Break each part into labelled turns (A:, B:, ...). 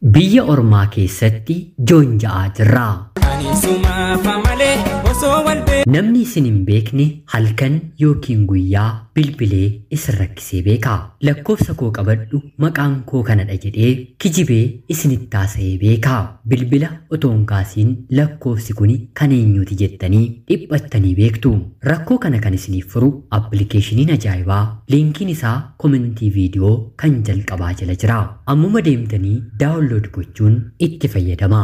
A: Biyya ormaa keessatti joonja'aa jirra. Namni isin hin beekne halkan yookiin guyyaa bilbilee isin rakkisee beeka. Lakkoofsa koo qabadhu maqaan koo kanadha jedhee kijibee isinitti haasa'ee beeka. Bilbila otoo hin kaasiin lakkoofsi kuni kan eenyuuti jettanii dhiphattanii beektu. Rakkoo kana kan isiniif furu appilikeeshiniin ajaa'ibaa liinkiin isaa komentii viidiyoo kan jalqabaa jala jira. Ammuma deemtanii daawunlood gochuun itti fayyadama.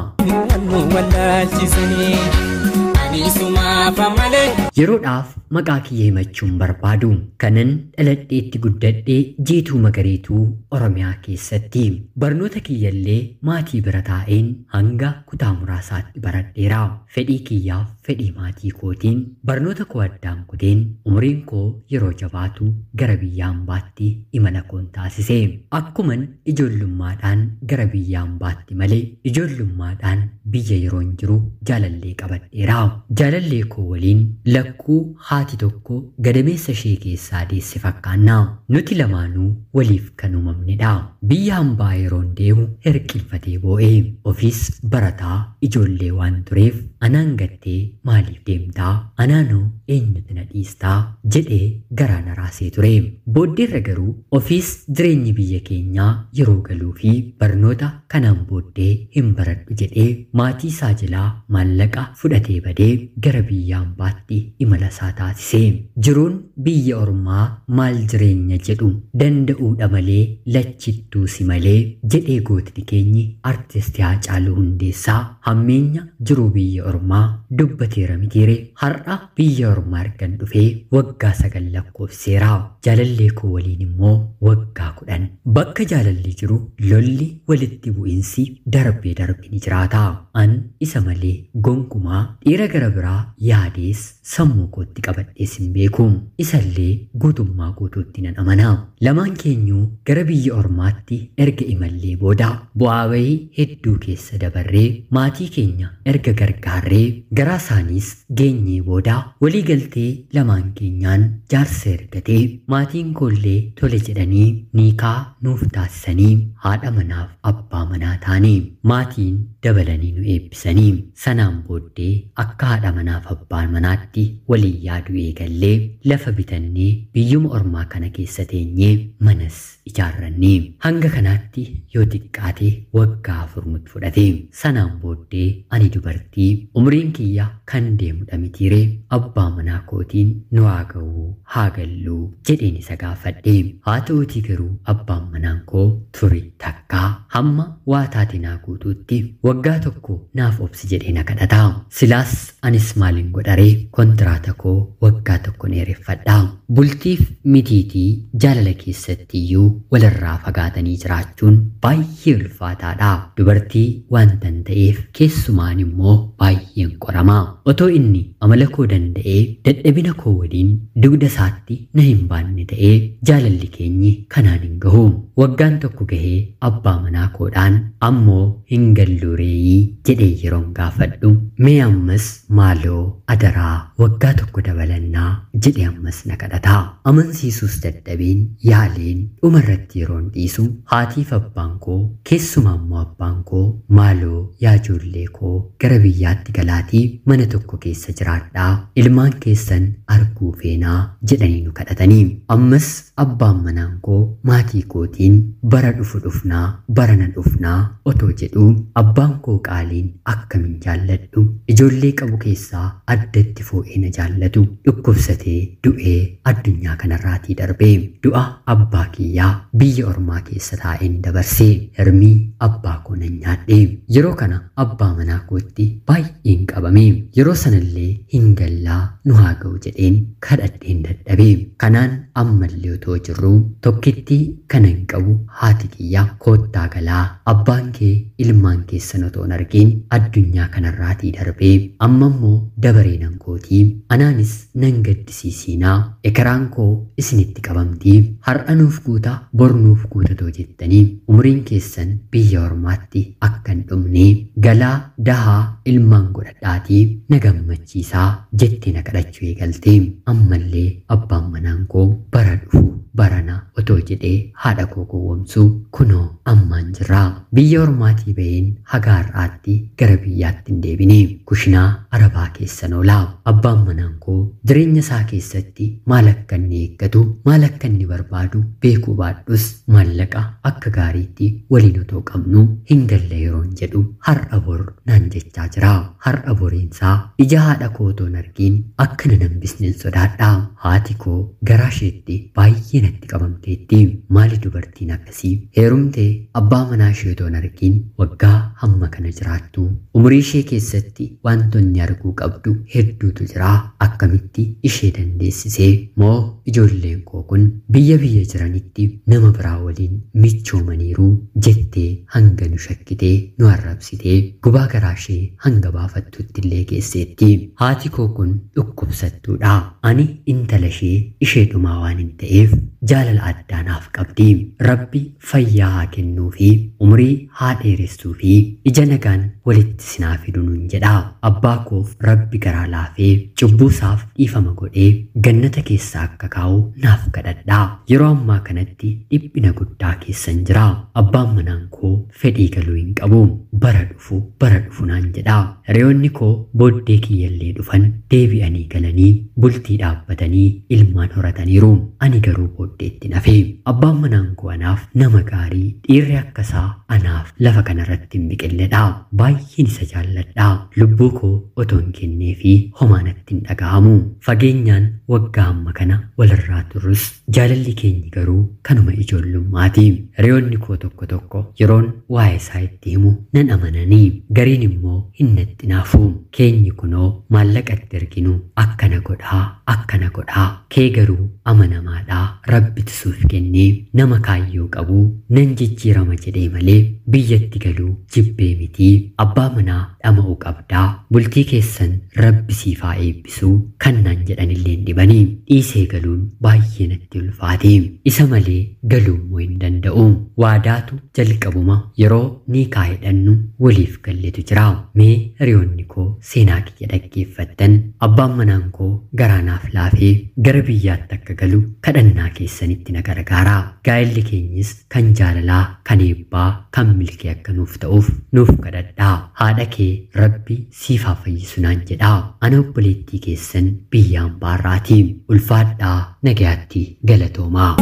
A: Yeroodhaaf maqaa kiyya himachuun barbaadu kanan dhaladheetti guddadhee Jiituu Magariituu Oromiyaa keessatti barnoota kiyyallee maatii bira taa'een hanga kutaa muraasaatti baradheera. Fedhii kiyyaaf fedhii maatii kootiin barnoota koo addaan kuteen umriin koo yeroo jabaatu gara biyya hambaatti imala koon taasise. Akkuman ijoollummaadhaan gara biyya hambaatti malee ijoollummaadhaan biyya yeroon jiru jaalallee qabadheera. Jaalallee koo waliin lakkuu haati tokko gadameessa ishee keessaa deesse fakkaanna. Nuti lamaanuu waliif kan uumamnedha. Biyya hambaa yeroon deemu hirqilfatee boo'ee ofiis barataa ijoollee waan tureef anaan gattee maaliif deemtaa? Anaanoo eenyutu na dhiistaa? Jedhee garaa na raasee ture. Booddeerra garuu ofiis jireenyi biyya keenyaa yeroo galuu fi barnoota kanaan booddee hin baradhu jedhee maatii isaa jalaa maallaqa fudhatee badee gara biyya hambaatti imala isaa taasise. Jiruun biyya ormaa maal jireenya jedhu danda'uudha malee lachittuu si malee jedhee gootni keenyi artistii Haacaaluu Hundeessaa hammeenya jiruu biyya ormaa dubbateera mitiire. Har'a biyya ormaa ergan dhufee waggaa 9 lakkoofseera. Jaalallee koo waliin immoo waggaa 10. Bakka jaalalli jiru lolli walitti bu'iinsi darbee ni jiraata. An isa malee gonkumaa dhiira gara biraa yaadees sammuu kootti qabadhees hin beeku. Isallee guutummaa guutuutti nan amana. Lamaan keenyuu gara biyya ormaatti erga imallee booda bu'aa bahii hedduu keessa dabarree maatii keenya erga gargaarree garaa isaaniis geenyee booda walii galtee lamaan keenyaan jaarsa ergatee maatiin koollee tole jedhanii niikaa nuuf taasisanii haadha manaaf abbaa manaa taane. Maatiin dabalanii nu eebbisanii sanaan booddee akka haadha manaaf abbaan manaatti waliin yaadu eegallee lafa bitannee biyyuma ormaa kana keessa teenyee manas ijaarrannee hanga kanaatti yoo xiqqaate waggaa 4 nutti fudhate. Sanaan booddee ani dubartii umriin kiyya kan deemudha mitiire abbaa manaa kootiin nu haa ga'uu haa galluu jedheen isa gaafadhe. Haa ta'uutii garuu abbaan manaan koo ture takkaa hamma waa taate naa guutuutti waggaa 1 naaf obsi jedhee na kadhata. Silaas anis maalin godharee kontiraata koo waggaa 1 dheereffadha. Bultiif mitiitii jaalala keessatti iyyuu walirraa fagaatanii jiraachuun baay'ee ulfaataadha. Dubartii waan tan ta'eef keessumaan immoo baay'een qorama. Otoo inni amala koo danda'ee dadhabina koo waliin dugda isaatti na hin baanne ta'ee jaalalli keenyi kanaan hin gahu. Waggaan 1 gahee abbaa manaa koodhaan ammoo hin galluureeyii jedhee yeroon gaafadhu mee ammas maaloo adaraa waggaa 1 dabalannaa jedhee ammas na kadhata. Amansiisuus dadhabeen yaaleen dhumarratti yeroon dhiisu haatiif abbaan koo keessumaa immoo abbaan koo maaloo yaa ijoollee koo gara biyyaatti galaatii mana tokko keessa jiraadhaa ilmaan keessan arguu feenaa jedhanii nu kadhatanii. Ammas abbaan manaan koo maatii kootiin bara dhufu dhufnaa barana dhufnaa otoo jedhu abbaan koo qaaliin akkamiin jaalladhu ijoollee qabu keessaa addatti foo'ee na jaallatu dhukkubsatee du'ee addunyaa kanarraatii darbee du'a abbaa kiyyaa biyya ormaa keessa taa'een dabarsee hirmii abbaa koo nan nyaadhe. Yeroo kana abbaa manaa kootti baay'een qabame. Yeroo sanallee hin gallaa nu haa ga'u jedheen kadhadheen dadhabe. Kanaan ammallee otoo jirru tokkitti kanan qabu haati kiyyaa koottaa galaa abbaan kee ilmaan keessan otoo hin argin addunyaa kanarraatii darbee amma immoo dabaree nan kootii anaanis nan gaddisiisinaa ekeraan koo isinitti qabamtii har'a nuuf guuta bor nuuf guutatoo jettanii umriin keessan biyya ormaatti akka hin dhumne galaa dahaa ilmaan godhadhaatii na gammachiisaa jettee na kadhachuu eegalte. Ammallee abbaan manaan koo bara dhufu barana otoo jedhee haadha koo gowwoomsu kunoo ammaan jira. Biyya ormaatii ba'een haga har'aatti gara biyyaatti hin deebine. Kushinaa Arabaa keessan oola. Abbaan manaan koo jireenya isaa keessatti maal akka inni eeggatu maal akka inni barbaadu beekuu baadhus maallaqa akka gaariitti waliin otoo qabnu hin galle yeroon jedhu har'a bor naan jechaa jira. Har'a boriinsaa ija haadha koo otoon argiin akka na hambisneen sodaadha. Haati koo garaa isheetti baay'ee natti qabamteetti. Maali dubartiin akkasii heerumtee abbaa manaa ishee otoon argiin waggaa hamma kana jiraattu? Umurii ishee keessatti wantoonni arguu qabdu hedduutu jira. Akkamitti ishee dandeessisee moo ijoolleen koo kun biyya jiranitti nama biraa waliin michoomaniiru jettee hanga nu shakkitee nu arrabsitee gubaa garaa ishee hanga baafattutti illee geesseetti. Haati koo kun dhukkubsattuudha. Ani intala ishee dhumaa waan hin ta'eef jaalala addaa naaf qabdi. Rabbi fayyaa haa kennuu fi umurii haa dheeressuu fi ija nagaan walitti sinaa fidu nuun jedha. Abbaa koof Rabbi garaa laafee cubbuusaaf dhiifama godhee gannata keessaa akka kaa'u naaf kadhadha. Yeroo ammaa kanatti dhiphina guddaa keessan jira. Abbaan manaan koo fedhii galuu hin qabu. Bara dhufu naan jedha. Hiriyoonni koo booddee kiyyallee dhufan deebi'anii galanii bultii dhaabbatanii ilmaan horataniiru. Ani garuu booddeetti nafe. Abbaan manaan koo anaaf nama gaarii dhiirri akkasaa anaaf lafa kanarratti hin biqilledha. Baay'een isa jaalladha. Lubbuu koo otoon kennee fi homaa natti hin dhaga'amu. Fageenyaan waggaa amma kana walirraa turrus jaalalli keenya garuu kanuma ijoollummaati. Hiriyoonni koo tokko yeroon waa'ee isaa itti himu nan amananii. Gariin immoo hin natti naafu. Keenyi kunoo maallaqatti erginu akkana godhaa kee garuu amanamaadha. Rabbi tisuuf kennee nama kaayyoo qabu nan jijjiirama jedhee malee biyyatti galuu jibbee miti. Abbaa manaa dhama'uu qabdaa. Bultii keessan Rabbi siifaa eebbisuu kan naan jedhanillee hin dhibanii. Dhiisee galuun baay'ee natti ulfaate. Isa malee galuummoo hin danda'u. Waadaatu jalqabuma yeroo ni kaa'edhannu waliif galletu jira. Mee hiriyoonni koo seenaa kiyya dhaggeeffattan abbaan manaan koo garaanaaf laafee gara biyyaatti akka galu kadhannaa keessanitti na gargaara. Gaa'elli keenyis kan jaalalaa kan eebbaa kan milkee akka nuuf ta'uuf nuuf kadhadhaa. Haadha kee Rabbi siif haa fayyisu naan jedha. Ana obboleettii keessan biyyaan baarraati. Ulfaadhaa nagayaatti galatoomaa.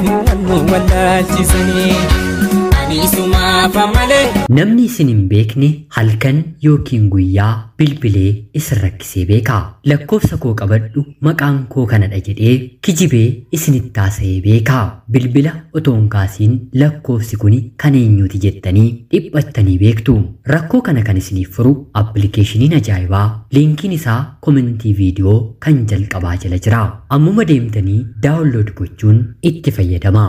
A: Namni isin hin beekne halkan yookiin guyyaa bilbilee isin rakkisee beeka. Lakkoofsa koo qabadhu maqaan koo kanadha jedhee kijibee isinitti haasa'ee beeka. Bilbila otoon kaasiin lakkoofsi kun kan eenyuuti jettanii dhiphattanii beektu. Rakkoo kana kan isiniif furu appilikeeshiniin ajaa'ibaa liinkiin isaa komentii viidiyoo kan jalqabaa jala jira. Ammuma deemtanii daawunlood gochuun itti fayyadama.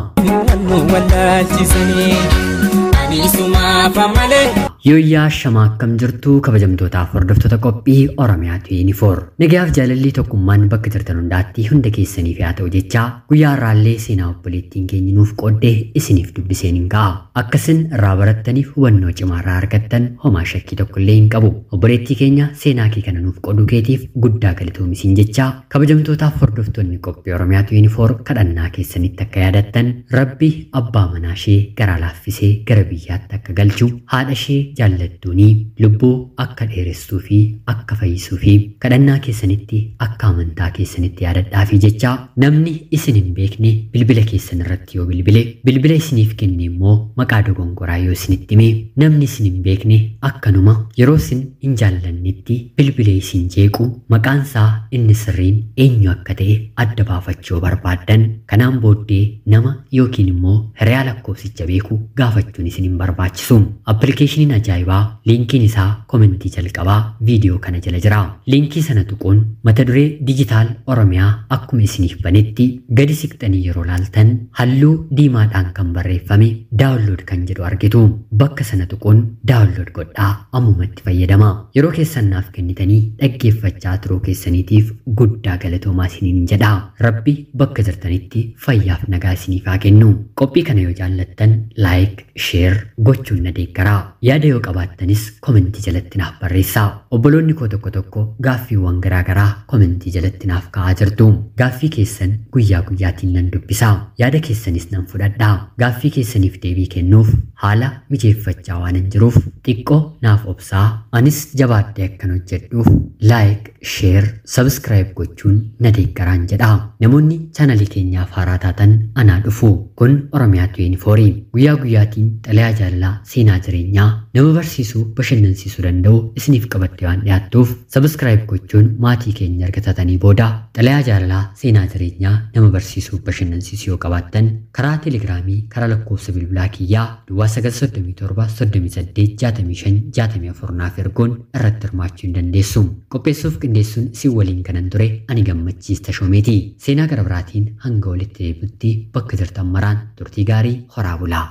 A: Yooyyaa shamaa akkam jirtu kabajamtootaaf hordoftoota qophii Oromiyaa 24. Nagayaaf jaalalli tokkummaan bakka jirtan hundaatti hunda keessaniif haa ta'u jecha guyyaa irraallee seenaa obboleettiin keenya nuuf qooddee isiniif dubbiseen hin ga'a. Akkasin irraa barattaniif hubannoo cimaa irraa argattan homaa shakkii tokkollee hin qabu. Obboleettii keenya seenaa kee kana nuuf qooduu keetiif guddaa galatoomisiin jecha kabajamtootaaf hordoftoonni qophii Oromiyaa 24 kadhannaa keessanitti akka yaadattan Rabbi abbaa manaa ishee garaa laaffisee gara biyyaatti akka galchu haadha ishee jaallattuuni lubbuu akka dheeressuu fi akka fayyisuu fi kadhannaa keessanitti akka amantaa keessanitti yaadadhaafi jecha namni isin hin beekne bilbila keessan irratti yoo bilbila isiniif kenne immoo maqaa dogongoraa yoo isinitti hime namni isin hin beekne akkanuma yeroo isin hin jaallannetti bilbila isin jeequ maqaan isaa inni sirriin eenyu akka ta'e adda baafachuu barbaaddan kanaan booddee nama yookiin immoo hiriyaa lakkoofsicha beeku gaafachuun isin hin barbaachisu. Appilikeeshiniin ajaa'ibaa liinkiin isaa komentii jalqabaa viidiyoo kana jala jira. Liinkii sana tuquun mata duree dijitaal Oromiyaa akkuma isiniif banetti gadi siqxanii yeroo laaltan halluu diimaadhaan kan barreeffame daawunlood kan jedhu argitu. Bakka sana tuquun daawunlood godhaa ammumatti fayyadama. Yeroo keessan naaf kennitanii dhaggeeffachaa turuu keessaniitiif guddaa galatoomaa isiniin jedha. Rabbi bakka jirtanitti fayyaaf nagaa isiniif haa kennu. Qophii kana yoo jaallattan laayik, sheer gochuun gochuun na deeggara. Yaada yoo qabaattanis komentii jalatti naaf barreessaa. Obboloonni koo tokko gaaffiiwwan garaagaraa komentii jalatti naaf kaa'aa jirtu. Gaaffii keessan guyyaa guyyaatiin nan dubbisa. Yaada keessanis nan fudhadha. Gaaffii keessaniif deebii kennuuf haala mijeeffachaa waan hin jiruuf xiqqoo naaf obsaa. Anis jabaadhee akkan hojjedhuuf laayik, sheer, sabskiraayib gochuun na deeggaraan jedha. Namoonni chaanalii keenyaaf haaraa taatan anaa dhufu. Kun Oromiyaa 24 guyyaa guyyaatiin xalayaa jaalalaa seenaa jireenyaa nama barsiisuu bashannansiisuu danda'u isiniif qabattee waan dhiyaattuuf sabskiraayib gochuun maatii keenya argatatanii booda xalayaa jaalalaa seenaa jireenyaa nama barsiisuu bashannansiisuu yoo qabaattan karaa teelegiraamii karaa lakkoofsa bilbilaa kiyyaa duwwaa 937 naaf erguun irratti hirmaachuu hin dandeessu. Qopheessuuf qindeessuun isin waliin kanan ture ani Gammachiis Tashoomeeti. Seenaa gara biraatiin hanga walitti deebi'utti bakka jirtan maraan turtii gaarii horaa bulaa.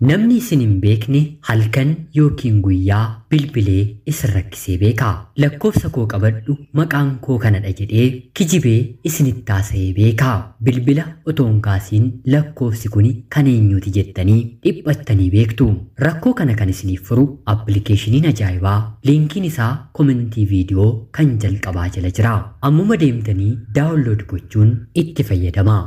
A: Namni isin hin beekne halkan yookiin guyyaa bilbilee isin rakkisee beeka. Lakkoofsa koo qabadhu maqaan koo kanadha jedhee kijibee isinitti haasa'ee beeka. Bilbila otoo hin kaasiin lakkoofsi kun kan eenyuuti jettanii dhiphattanii beektu. Rakkoo kana kan isiniif furu appilikeeshiniin ajaa'ibaa liinkiin isaa komentii viidiyoo kan jalqabaa jala jira. Ammuma deemtanii daawunlood gochuun itti fayyadama.